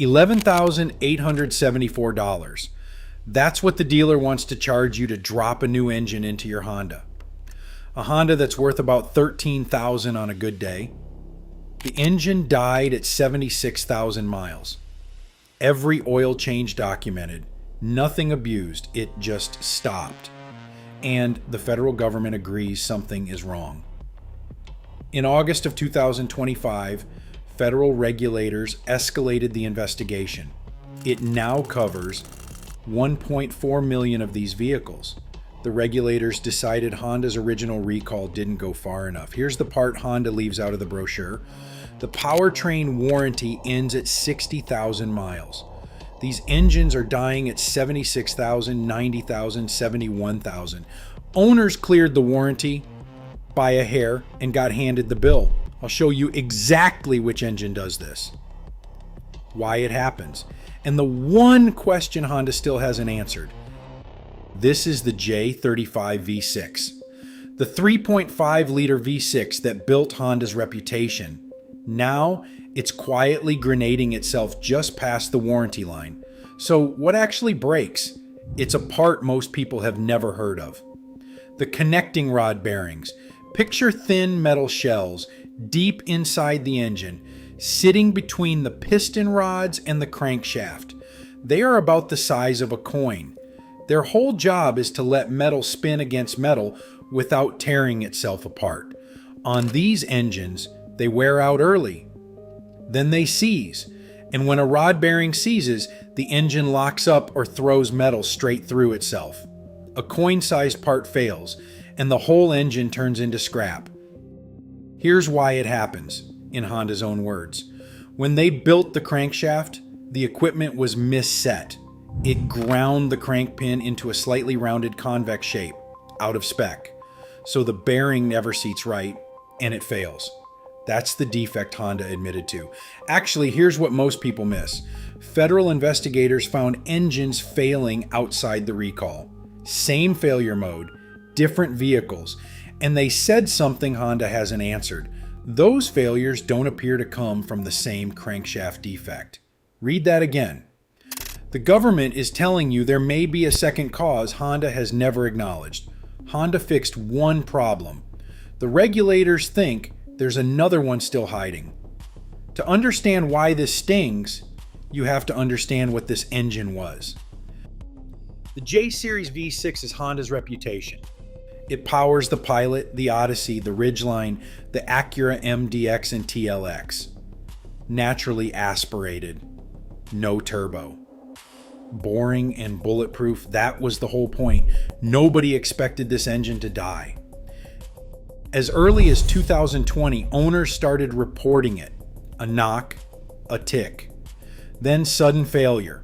$11,874. That's what the dealer wants to charge you to drop a new engine into your Honda. A Honda that's worth about $13,000 on a good day. The engine died at 76,000 miles. Every oil change documented, nothing abused, it just stopped. And the federal government agrees something is wrong. In August of 2025, federal regulators escalated the investigation. It now covers 1.4 million of these vehicles. The regulators decided Honda's original recall didn't go far enough. Here's the part Honda leaves out of the brochure. The powertrain warranty ends at 60,000 miles. These engines are dying at 76,000, 90,000, 71,000. Owners cleared the warranty by a hair and got handed the bill. I'll show you exactly which engine does this, why it happens, and the one question Honda still hasn't answered. This is the J35 V6, the 3.5-liter V6 that built Honda's reputation. Now, it's quietly grenading itself just past the warranty line. So what actually breaks? It's a part most people have never heard of. The connecting rod bearings. Picture thin metal shells deep inside the engine, sitting between the piston rods and the crankshaft. They are about the size of a coin. Their whole job is to let metal spin against metal without tearing itself apart. On these engines, they wear out early. Then they seize, and when a rod bearing seizes, the engine locks up or throws metal straight through itself. A coin-sized part fails, and the whole engine turns into scrap. Here's why it happens, in Honda's own words. When they built the crankshaft, the equipment was misset. It ground the crank pin into a slightly rounded convex shape, out of spec. So the bearing never seats right, and it fails. That's the defect Honda admitted to. Actually, here's what most people miss. Federal investigators found engines failing outside the recall. Same failure mode, different vehicles, and they said something Honda hasn't answered. Those failures don't appear to come from the same crankshaft defect. Read that again. The government is telling you there may be a second cause Honda has never acknowledged. Honda fixed one problem. The regulators think there's another one still hiding. To understand why this stings, you have to understand what this engine was. The J-Series V6 is Honda's reputation. It powers the Pilot, the Odyssey, the Ridgeline, the Acura MDX and TLX. Naturally aspirated, no turbo. Boring and bulletproof, that was the whole point. Nobody expected this engine to die. As early as 2020, owners started reporting it. A knock, a tick, then sudden failure.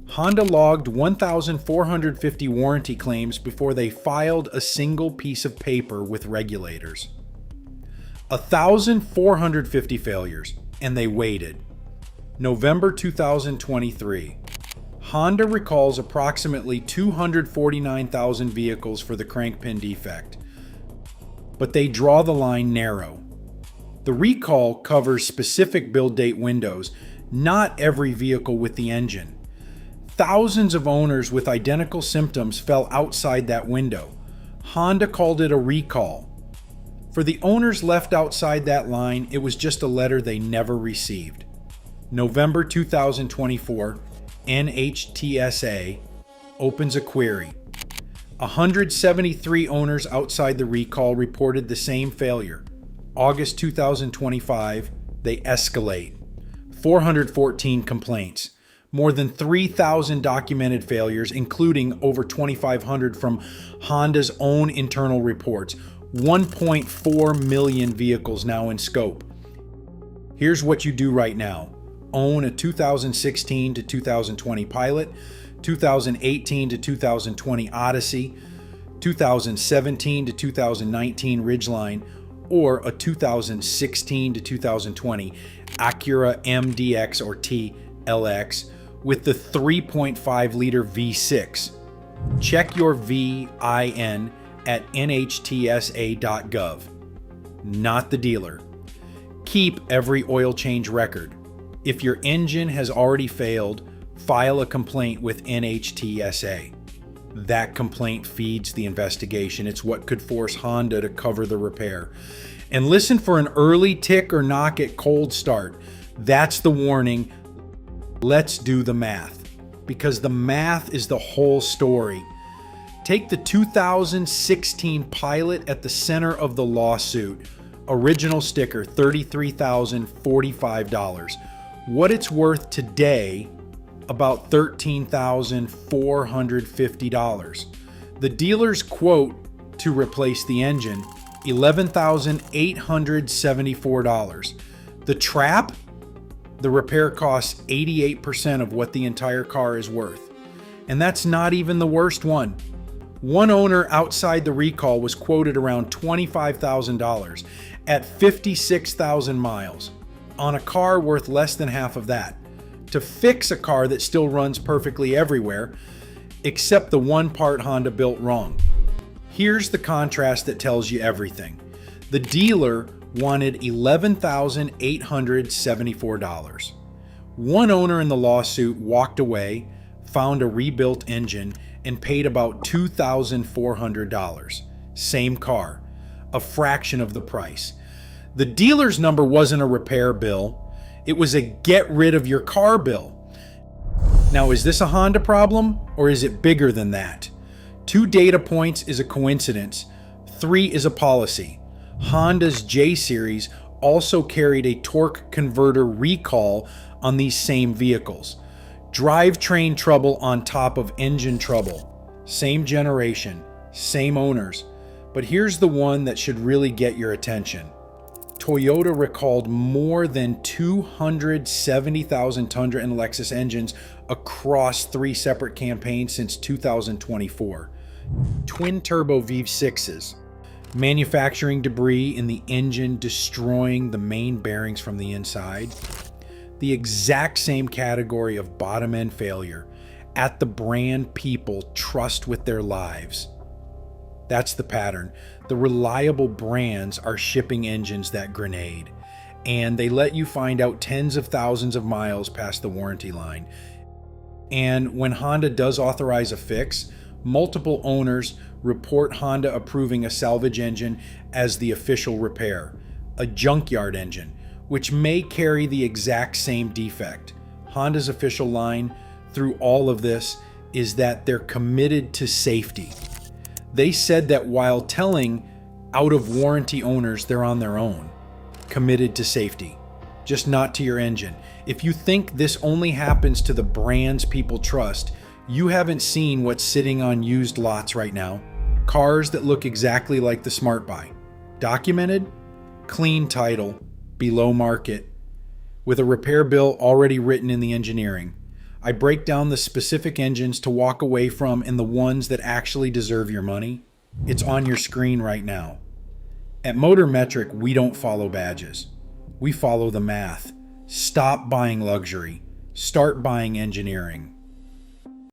Honda logged 1,450 warranty claims before they filed a single piece of paper with regulators. 1,450 failures, and they waited. November 2023. Honda recalls approximately 249,000 vehicles for the crankpin defect, but they draw the line narrow. The recall covers specific build date windows, not every vehicle with the engine. Thousands of owners with identical symptoms fell outside that window. Honda called it a recall. For the owners left outside that line, it was just a letter they never received. November 2024, NHTSA opens a query. 173 owners outside the recall reported the same failure. August 2025, they escalate. 414 complaints. More than 3,000 documented failures, including over 2,500 from Honda's own internal reports. 1.4 million vehicles now in scope. Here's what you do right now. Own a 2016 to 2020 Pilot, 2018 to 2020 Odyssey, 2017 to 2019 Ridgeline, or a 2016 to 2020 Acura MDX or TLX with the 3.5-liter V6. Check your VIN at NHTSA.gov, not the dealer. Keep every oil change record. If your engine has already failed, file a complaint with NHTSA. That complaint feeds the investigation. It's what could force Honda to cover the repair. And listen for an early tick or knock at cold start. That's the warning. Let's do the math, because the math is the whole story. Take the 2016 Pilot at the center of the lawsuit. Original sticker, $33,045. What it's worth today, about $13,450. The dealer's quote to replace the engine, $11,874. The trap? The repair costs 88% of what the entire car is worth. And that's not even the worst one. One owner outside the recall was quoted around $25,000 at 56,000 miles on a car worth less than half of that, to fix a car that still runs perfectly everywhere, except the one part Honda built wrong. Here's the contrast that tells you everything. The dealer wanted $11,874. One owner in the lawsuit walked away, found a rebuilt engine, and paid about $2,400. Same car, a fraction of the price. The dealer's number wasn't a repair bill, it was a get rid of your car bill. Now, is this a Honda problem, or is it bigger than that? 2 data points is a coincidence, 3 is a policy. Honda's J Series also carried a torque converter recall on these same vehicles. Drivetrain trouble on top of engine trouble. Same generation, same owners. But here's the one that should really get your attention. Toyota recalled more than 270,000 Tundra and Lexus engines across 3 separate campaigns since 2024. Twin-turbo V6s. Manufacturing debris in the engine destroying the main bearings from the inside. The exact same category of bottom-end failure at the brand people trust with their lives. That's the pattern. The reliable brands are shipping engines that grenade, and they let you find out tens of thousands of miles past the warranty line. And when Honda does authorize a fix, multiple owners report Honda approving a salvage engine as the official repair, a junkyard engine, which may carry the exact same defect. Honda's official line through all of this is that they're committed to safety. They said that while telling out-of-warranty owners they're on their own, committed to safety, just not to your engine. If you think this only happens to the brands people trust, you haven't seen what's sitting on used lots right now. Cars that look exactly like the Smart Buy. Documented, clean title, below market, with a repair bill already written in the engineering. I break down the specific engines to walk away from and the ones that actually deserve your money. It's on your screen right now. At Motor Metric, we don't follow badges. We follow the math. Stop buying luxury. Start buying engineering.